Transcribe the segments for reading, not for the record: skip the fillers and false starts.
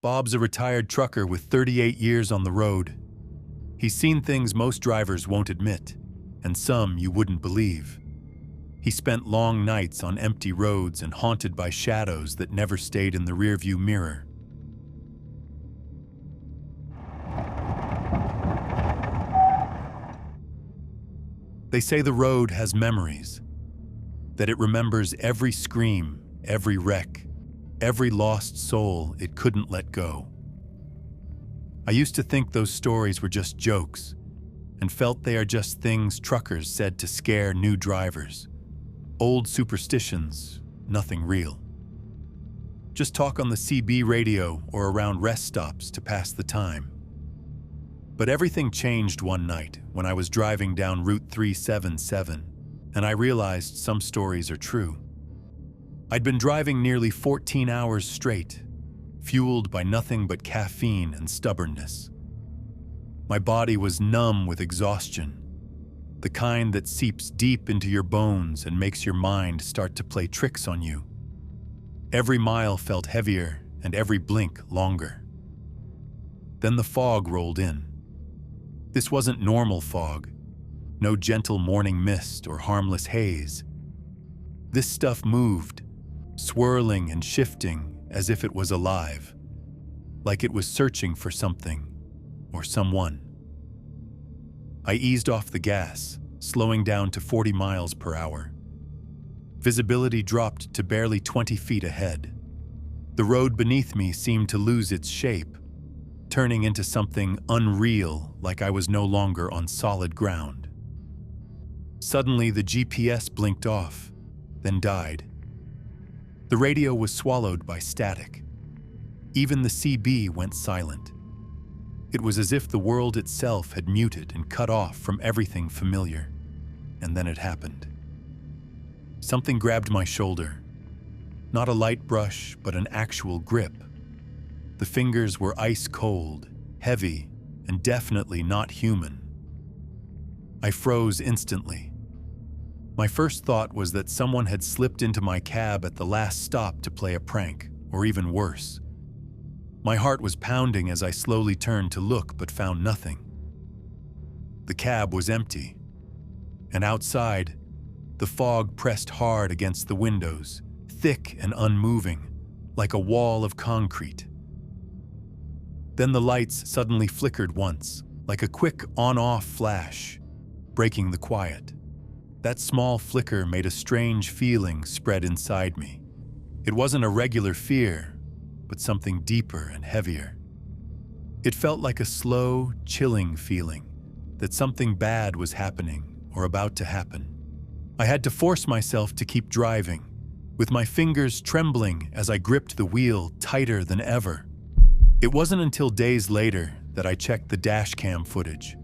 Bob's a retired trucker with 38 years on the road. He's seen things most drivers won't admit, and some you wouldn't believe. He spent long nights on empty roads and haunted by shadows that never stayed in the rearview mirror. They say the road has memories, that it remembers every scream, every wreck, every lost soul it couldn't let go. I used to think those stories were just jokes, and felt they are just things truckers said to scare new drivers. Old superstitions, nothing real. Just talk on the CB radio or around rest stops to pass the time. But everything changed one night when I was driving down Route 377, and I realized some stories are true. I'd been driving nearly 14 hours straight, fueled by nothing but caffeine and stubbornness. My body was numb with exhaustion, the kind that seeps deep into your bones and makes your mind start to play tricks on you. Every mile felt heavier and every blink longer. Then the fog rolled in. This wasn't normal fog, no gentle morning mist or harmless haze. This stuff moved, swirling and shifting as if it was alive, like it was searching for something or someone. I eased off the gas, slowing down to 40 miles per hour. Visibility dropped to barely 20 feet ahead. The road beneath me seemed to lose its shape, turning into something unreal, like I was no longer on solid ground. Suddenly, the GPS blinked off, then died. The radio was swallowed by static. Even the CB went silent. It was as if the world itself had muted and cut off from everything familiar. And then it happened. Something grabbed my shoulder. Not a light brush, but an actual grip. The fingers were ice cold, heavy, and definitely not human. I froze instantly. My first thought was that someone had slipped into my cab at the last stop to play a prank, or even worse. My heart was pounding as I slowly turned to look but found nothing. The cab was empty, and outside, the fog pressed hard against the windows, thick and unmoving, like a wall of concrete. Then the lights suddenly flickered once, like a quick on-off flash, breaking the quiet. That small flicker made a strange feeling spread inside me. It wasn't a regular fear, but something deeper and heavier. It felt like a slow, chilling feeling that something bad was happening or about to happen. I had to force myself to keep driving, with my fingers trembling as I gripped the wheel tighter than ever. It wasn't until days later that I checked the dash cam footage,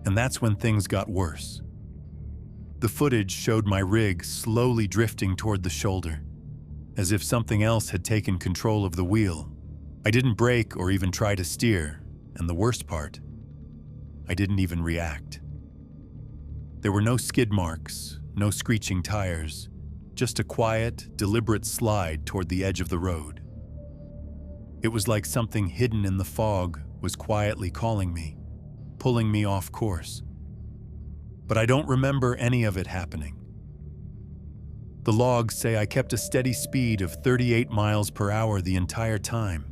and that's when things got worse. The footage showed my rig slowly drifting toward the shoulder, as if something else had taken control of the wheel. I didn't brake or even try to steer, and the worst part, I didn't even react. There were no skid marks, no screeching tires, just a quiet, deliberate slide toward the edge of the road. It was like something hidden in the fog was quietly calling me, pulling me off course. But I don't remember any of it happening. The logs say I kept a steady speed of 38 miles per hour the entire time.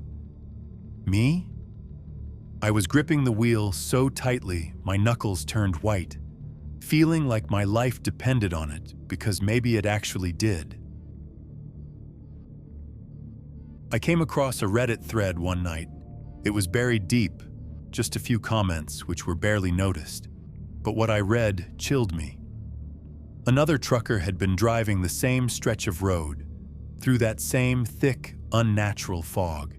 Me? I was gripping the wheel so tightly my knuckles turned white, feeling like my life depended on it because maybe it actually did. I came across a Reddit thread one night. It was buried deep, just a few comments which were barely noticed. But what I read chilled me. Another trucker had been driving the same stretch of road, through that same thick, unnatural fog.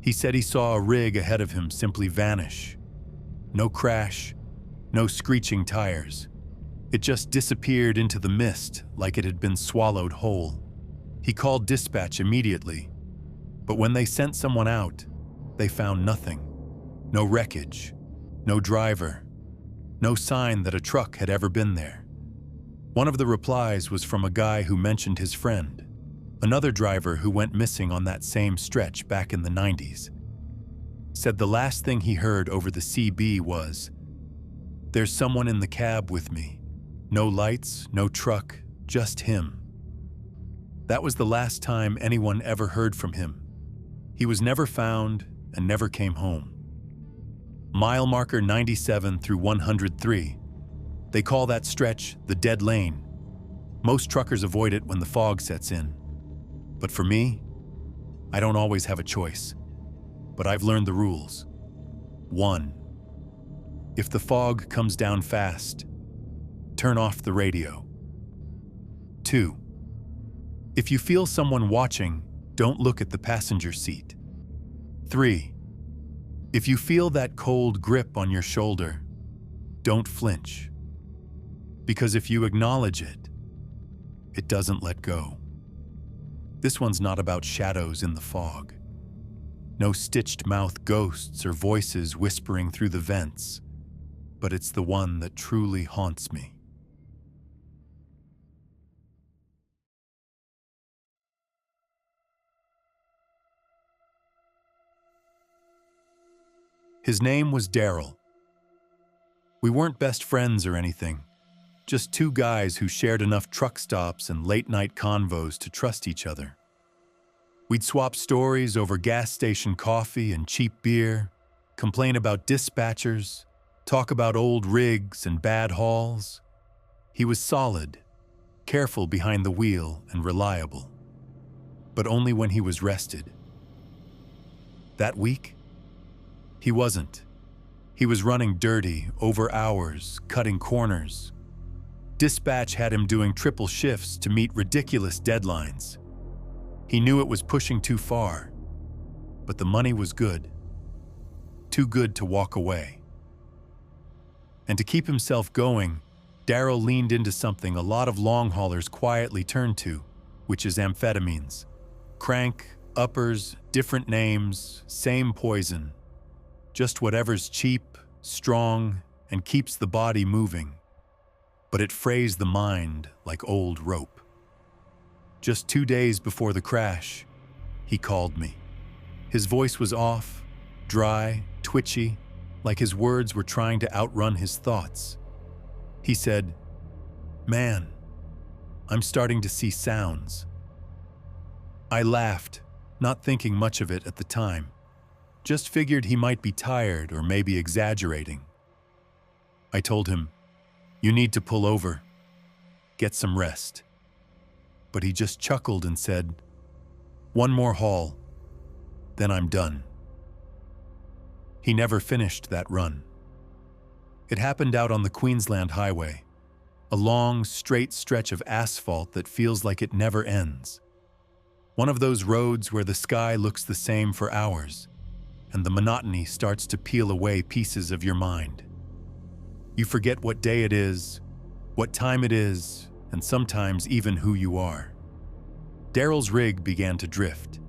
He said he saw a rig ahead of him simply vanish. No crash, no screeching tires. It just disappeared into the mist like it had been swallowed whole. He called dispatch immediately, but when they sent someone out, they found nothing. No wreckage, no driver, no sign that a truck had ever been there. One of the replies was from a guy who mentioned his friend. Another driver who went missing on that same stretch back in the 90s said the last thing he heard over the CB was, "There's someone in the cab with me. No lights, no truck, just him." That was the last time anyone ever heard from him. He was never found and never came home. Mile marker 97 through 103. They call that stretch the dead lane. Most truckers avoid it when the fog sets in. But for me, I don't always have a choice. But I've learned the rules. 1. If the fog comes down fast, turn off the radio. 2. If you feel someone watching, don't look at the passenger seat. 3. If you feel that cold grip on your shoulder, don't flinch. Because if you acknowledge it, it doesn't let go. This one's not about shadows in the fog. No stitched mouth ghosts or voices whispering through the vents, but it's the one that truly haunts me. His name was Daryl. We weren't best friends or anything, just two guys who shared enough truck stops and late-night convos to trust each other. We'd swap stories over gas station coffee and cheap beer, complain about dispatchers, talk about old rigs and bad hauls. He was solid, careful behind the wheel and reliable, but only when he was rested. That week, he wasn't. He was running dirty, over hours, cutting corners. Dispatch had him doing triple shifts to meet ridiculous deadlines. He knew it was pushing too far, but the money was good. Too good to walk away. And to keep himself going, Daryl leaned into something a lot of long haulers quietly turn to, which is amphetamines. Crank, uppers, different names, same poison. Just whatever's cheap, strong, and keeps the body moving. But it frays the mind like old rope. Just 2 days before the crash, he called me. His voice was off, dry, twitchy, like his words were trying to outrun his thoughts. He said, "Man, I'm starting to see sounds." I laughed, not thinking much of it at the time. Just figured he might be tired or maybe exaggerating. I told him, "You need to pull over. Get some rest." But he just chuckled and said, "One more haul, then I'm done." He never finished that run. It happened out on the Queensland Highway, a long, straight stretch of asphalt that feels like it never ends. One of those roads where the sky looks the same for hours, and the monotony starts to peel away pieces of your mind. You forget what day it is, what time it is, and sometimes even who you are. Daryl's rig began to drift.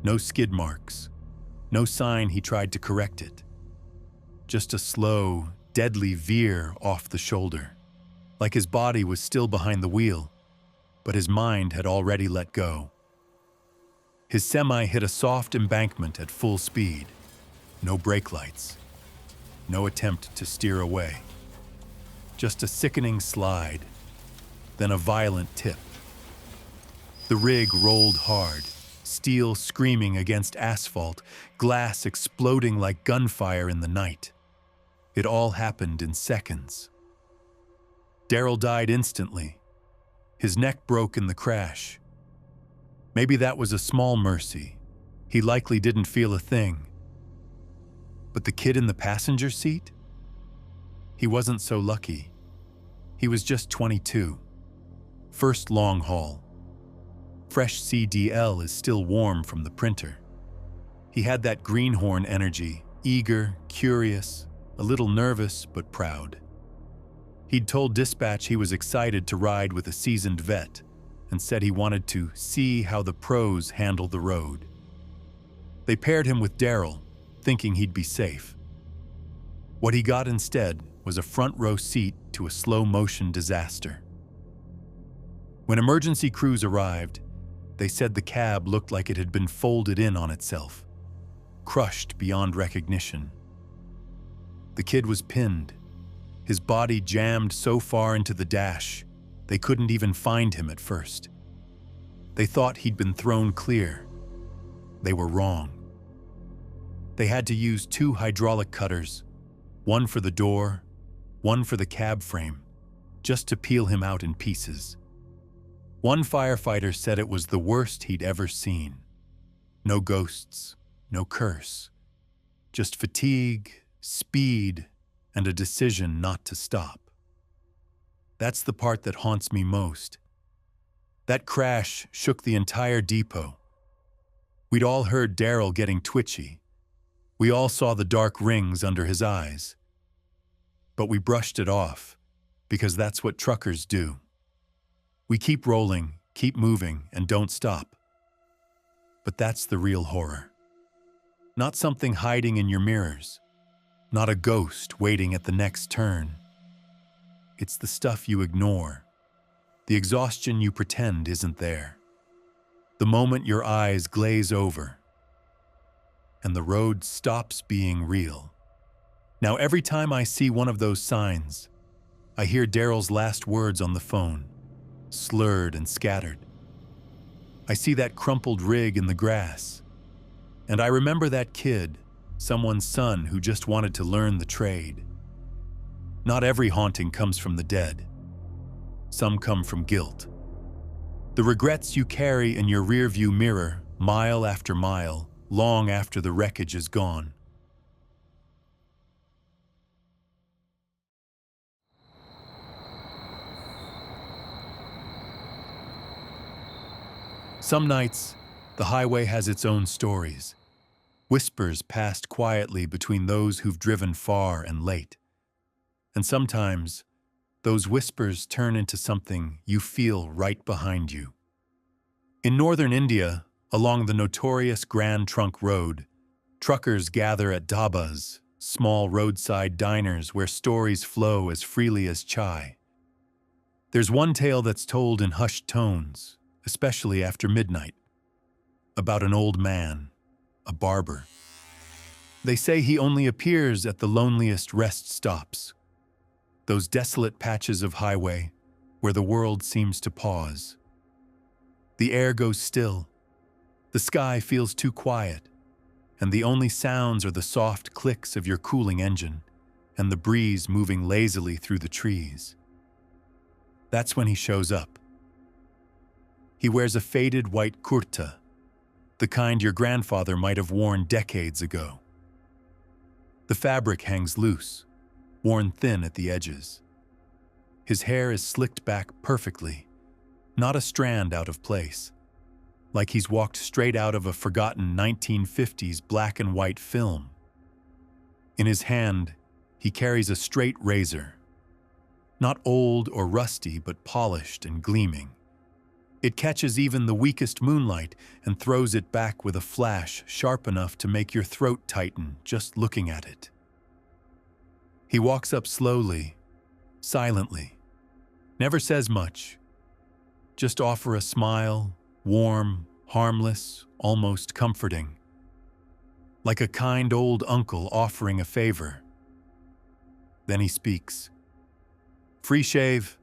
No skid marks, no sign he tried to correct it. Just a slow, deadly veer off the shoulder, like his body was still behind the wheel, but his mind had already let go. His semi hit a soft embankment at full speed. No brake lights. No attempt to steer away. Just a sickening slide, then a violent tip. The rig rolled hard, steel screaming against asphalt, glass exploding like gunfire in the night. It all happened in seconds. Daryl died instantly. His neck broke in the crash. Maybe that was a small mercy. He likely didn't feel a thing. But the kid in the passenger seat? He wasn't so lucky. He was just 22. First long haul. Fresh CDL is still warm from the printer. He had that greenhorn energy, eager, curious, a little nervous but proud. He'd told dispatch he was excited to ride with a seasoned vet and said he wanted to see how the pros handle the road. They paired him with Daryl, thinking he'd be safe. What he got instead was a front row seat to a slow-motion disaster. When emergency crews arrived, They said the cab looked like it had been folded in on itself, crushed beyond recognition. The kid was pinned, his body jammed so far into the dash, they couldn't even find him at first. They thought he'd been thrown clear. They were wrong. They had to use 2 hydraulic cutters, one for the door, one for the cab frame, just to peel him out in pieces. One firefighter said it was the worst he'd ever seen. No ghosts, no curse, just fatigue, speed, and a decision not to stop. That's the part that haunts me most. That crash shook the entire depot. We'd all heard Daryl getting twitchy. We all saw the dark rings under his eyes. But we brushed it off, because that's what truckers do. We keep rolling, keep moving, and don't stop. But that's the real horror. Not something hiding in your mirrors. Not a ghost waiting at the next turn. It's the stuff you ignore. The exhaustion you pretend isn't there. The moment your eyes glaze over, and the road stops being real. Now, every time I see one of those signs, I hear Daryl's last words on the phone, slurred and scattered. I see that crumpled rig in the grass, and I remember that kid, someone's son who just wanted to learn the trade. Not every haunting comes from the dead. Some come from guilt. The regrets you carry in your rearview mirror, mile after mile, long after the wreckage is gone. Some nights, the highway has its own stories. Whispers passed quietly between those who've driven far and late. And sometimes, those whispers turn into something you feel right behind you. In northern India, along the notorious Grand Trunk Road, truckers gather at dhabas, small roadside diners where stories flow as freely as chai. There's one tale that's told in hushed tones, especially after midnight, about an old man, a barber. They say he only appears at the loneliest rest stops, those desolate patches of highway where the world seems to pause. The air goes still, the sky feels too quiet, and the only sounds are the soft clicks of your cooling engine and the breeze moving lazily through the trees. That's when he shows up. He wears a faded white kurta, the kind your grandfather might have worn decades ago. The fabric hangs loose, worn thin at the edges. His hair is slicked back perfectly, not a strand out of place, like he's walked straight out of a forgotten 1950s black and white film. In his hand, he carries a straight razor, not old or rusty, but polished and gleaming. It catches even the weakest moonlight and throws it back with a flash sharp enough to make your throat tighten just looking at it. He walks up slowly, silently, never says much, just offer a smile, warm, harmless, almost comforting, like a kind old uncle offering a favor. Then he speaks. Free shave,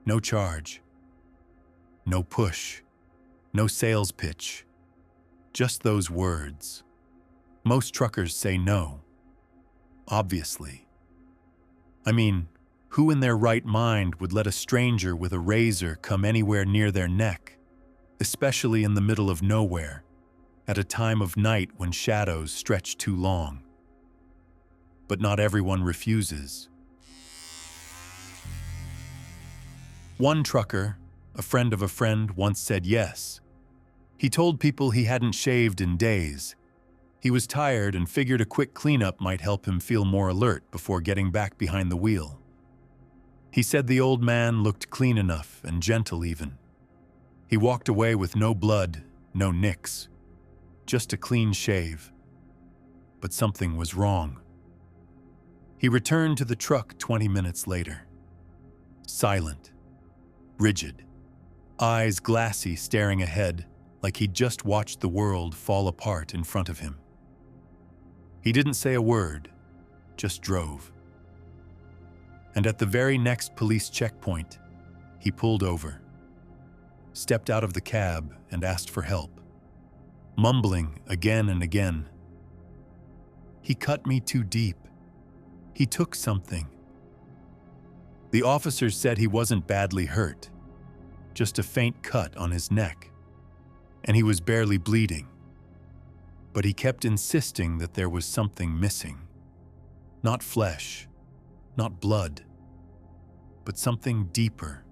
no charge. No push, no sales pitch, just those words. Most truckers say no, obviously. I mean, who in their right mind would let a stranger with a razor come anywhere near their neck, especially in the middle of nowhere, at a time of night when shadows stretch too long? But not everyone refuses. One trucker, a friend of a friend, once said yes. He told people he hadn't shaved in days. He was tired and figured a quick cleanup might help him feel more alert before getting back behind the wheel. He said the old man looked clean enough and gentle even. He walked away with no blood, no nicks, just a clean shave. But something was wrong. He returned to the truck 20 minutes later. Silent, rigid, eyes glassy, staring ahead like he'd just watched the world fall apart in front of him. He didn't say a word, just drove. And at the very next police checkpoint, he pulled over, stepped out of the cab and asked for help, mumbling again and again. He cut me too deep. He took something. The officers said he wasn't badly hurt, just a faint cut on his neck, and he was barely bleeding. But he kept insisting that there was something missing. Not flesh, not blood, but something deeper.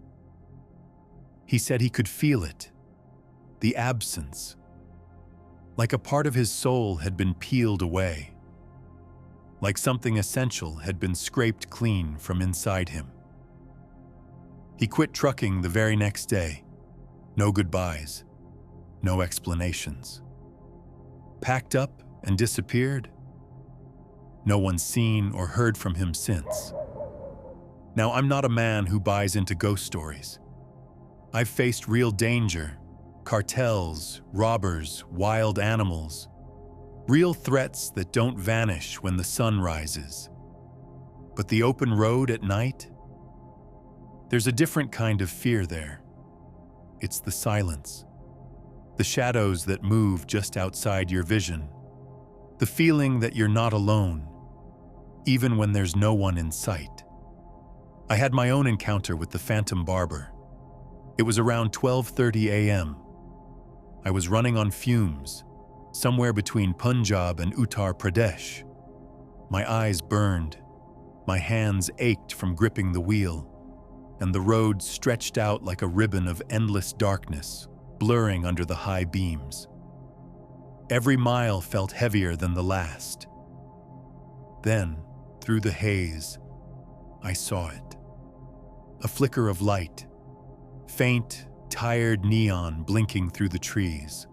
He said he could feel it, the absence, like a part of his soul had been peeled away, like something essential had been scraped clean from inside him. He quit trucking the very next day. No goodbyes, no explanations. Packed up and disappeared. No one's seen or heard from him since. Now, I'm not a man who buys into ghost stories. I've faced real danger, cartels, robbers, wild animals, real threats that don't vanish when the sun rises. But the open road at night? There's a different kind of fear there. It's the silence, the shadows that move just outside your vision, the feeling that you're not alone, even when there's no one in sight. I had my own encounter with the Phantom Barber. It was around 12:30 a.m. I was running on fumes, somewhere between Punjab and Uttar Pradesh. My eyes burned, my hands ached from gripping the wheel, and the road stretched out like a ribbon of endless darkness, blurring under the high beams. Every mile felt heavier than the last. Then, through the haze, I saw it. A flicker of light, faint, tired neon blinking through the trees.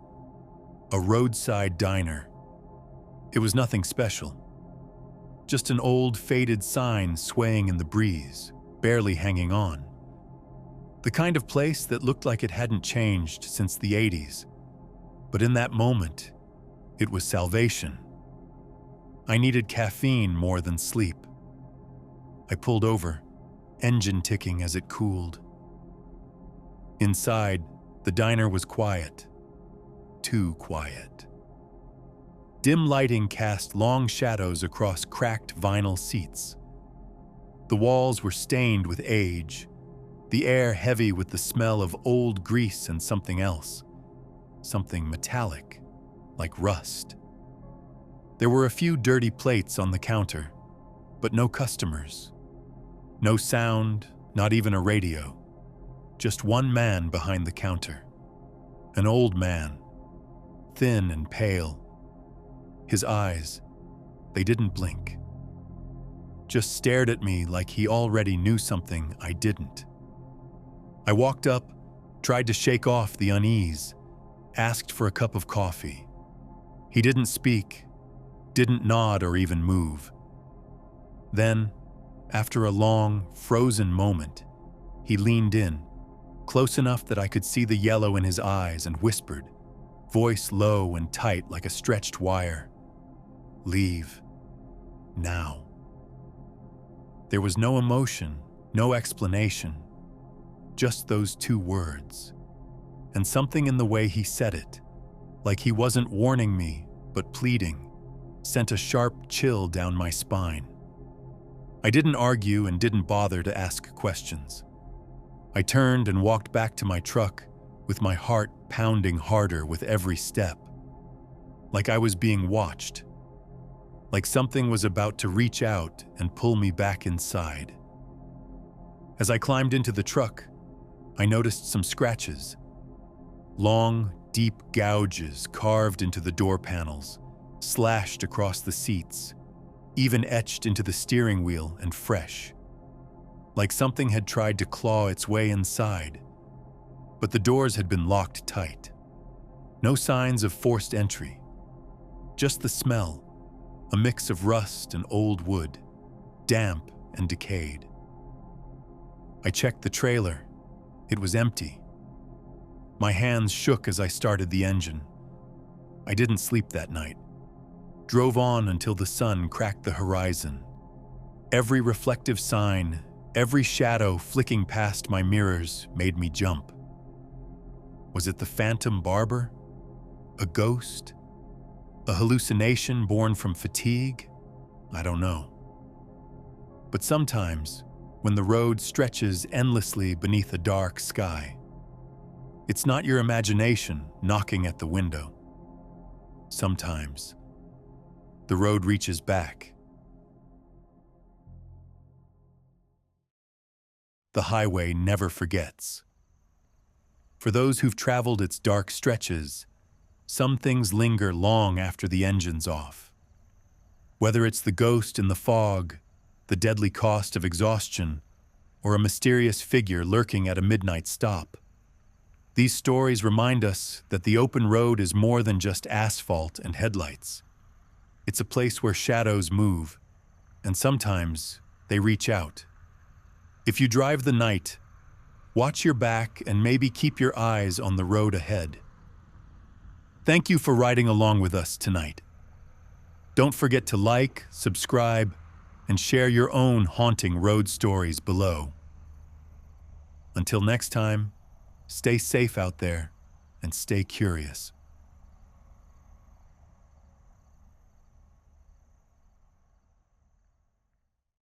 A roadside diner. It was nothing special. Just an old, faded sign swaying in the breeze, barely hanging on. The kind of place that looked like it hadn't changed since the 80s. But in that moment, it was salvation. I needed caffeine more than sleep. I pulled over, engine ticking as it cooled. Inside, the diner was quiet. Too quiet. Dim lighting cast long shadows across cracked vinyl seats. The walls were stained with age, the air heavy with the smell of old grease and something else, something metallic, like rust. There were a few dirty plates on the counter, but no customers. No sound, not even a radio. Just one man behind the counter. An old man, thin and pale. His eyes, they didn't blink. Just stared at me like he already knew something I didn't. I walked up, tried to shake off the unease, asked for a cup of coffee. He didn't speak, didn't nod or even move. Then, after a long, frozen moment, he leaned in, close enough that I could see the yellow in his eyes, and whispered, voice low and tight like a stretched wire, "Leave. Now." There was no emotion, no explanation, just those two words. And something in the way he said it, like he wasn't warning me, but pleading, sent a sharp chill down my spine. I didn't argue and didn't bother to ask questions. I turned and walked back to my truck, with my heart pounding harder with every step. Like I was being watched. Like something was about to reach out and pull me back inside. As I climbed into the truck, I noticed some scratches. Long, deep gouges carved into the door panels, slashed across the seats, even etched into the steering wheel and fresh. Like something had tried to claw its way inside, but the doors had been locked tight. No signs of forced entry. Just the smell, a mix of rust and old wood, damp and decayed. I checked the trailer. It was empty. My hands shook as I started the engine. I didn't sleep that night. Drove on until the sun cracked the horizon. Every reflective sign, every shadow flicking past my mirrors made me jump. Was it the phantom Barber? A ghost? A hallucination born from fatigue? I don't know. But sometimes, when the road stretches endlessly beneath a dark sky, it's not your imagination knocking at the window. Sometimes, the road reaches back. The highway never forgets. For those who've traveled its dark stretches, some things linger long after the engine's off. Whether it's the ghost in the fog, the deadly cost of exhaustion, or a mysterious figure lurking at a midnight stop, these stories remind us that the open road is more than just asphalt and headlights. It's a place where shadows move, and sometimes they reach out. If you drive the night, watch your back and maybe keep your eyes on the road ahead. Thank you for riding along with us tonight. Don't forget to like, subscribe, and share your own haunting road stories below. Until next time, stay safe out there and stay curious.